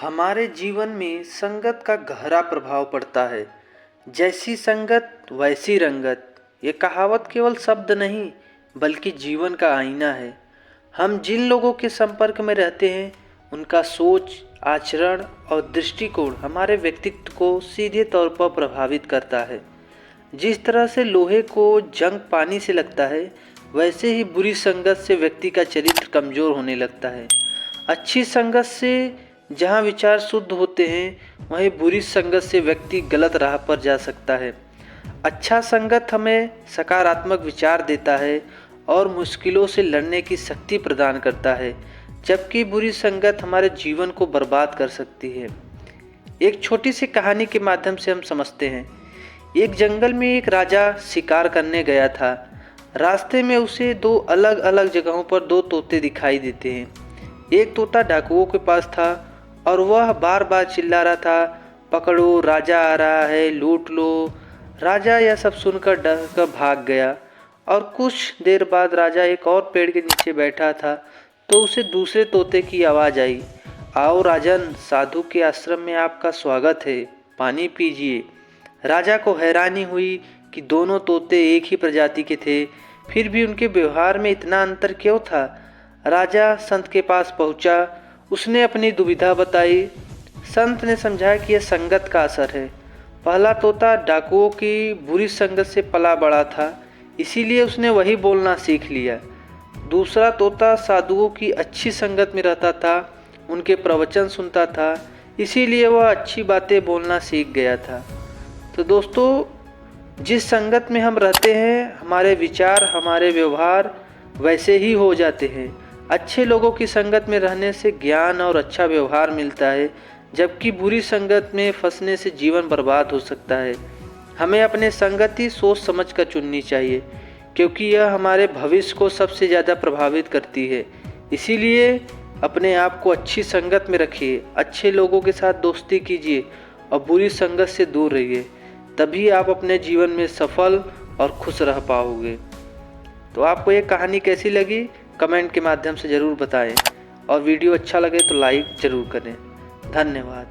हमारे जीवन में संगत का गहरा प्रभाव पड़ता है। जैसी संगत वैसी रंगत, ये कहावत केवल शब्द नहीं बल्कि जीवन का आईना है। हम जिन लोगों के संपर्क में रहते हैं उनका सोच, आचरण और दृष्टिकोण हमारे व्यक्तित्व को सीधे तौर पर प्रभावित करता है। जिस तरह से लोहे को जंग पानी से लगता है, वैसे ही बुरी संगत से व्यक्ति का चरित्र कमजोर होने लगता है। अच्छी संगत से जहाँ विचार शुद्ध होते हैं, वहीं बुरी संगत से व्यक्ति गलत राह पर जा सकता है। अच्छा संगत हमें सकारात्मक विचार देता है और मुश्किलों से लड़ने की शक्ति प्रदान करता है, जबकि बुरी संगत हमारे जीवन को बर्बाद कर सकती है। एक छोटी सी कहानी के माध्यम से हम समझते हैं। एक जंगल में एक राजा शिकार करने गया था। रास्ते में उसे दो अलग अलग जगहों पर दो तोते दिखाई देते हैं। एक तोता डाकुओं के पास था और वह बार बार चिल्ला रहा था, पकड़ो, राजा आ रहा है, लूट लो। राजा यह सब सुनकर डर कर भाग गया और कुछ देर बाद राजा एक और पेड़ के नीचे बैठा था तो उसे दूसरे तोते की आवाज़ आई, आओ राजन, साधु के आश्रम में आपका स्वागत है, पानी पीजिए। राजा को हैरानी हुई कि दोनों तोते एक ही प्रजाति के थे, फिर भी उनके व्यवहार में इतना अंतर क्यों था। राजा संत के पास पहुंचा। उसने अपनी दुविधा बताई। संत ने समझाया कि यह संगत का असर है। पहला तोता डाकुओं की बुरी संगत से पला बड़ा था, इसीलिए उसने वही बोलना सीख लिया। दूसरा तोता साधुओं की अच्छी संगत में रहता था, उनके प्रवचन सुनता था, इसीलिए वह अच्छी बातें बोलना सीख गया था। तो दोस्तों, जिस संगत में हम रहते हैं, हमारे विचार, हमारे व्यवहार वैसे ही हो जाते हैं। अच्छे लोगों की संगत में रहने से ज्ञान और अच्छा व्यवहार मिलता है, जबकि बुरी संगत में फंसने से जीवन बर्बाद हो सकता है। हमें अपने संगति सोच समझ कर चुननी चाहिए, क्योंकि यह हमारे भविष्य को सबसे ज़्यादा प्रभावित करती है। इसीलिए अपने आप को अच्छी संगत में रखिए, अच्छे लोगों के साथ दोस्ती कीजिए और बुरी संगत से दूर रहिए। तभी आप अपने जीवन में सफल और खुश रह पाओगे। तो आपको ये कहानी कैसी लगी, कमेंट के माध्यम से ज़रूर बताएं और वीडियो अच्छा लगे तो लाइक ज़रूर करें। धन्यवाद।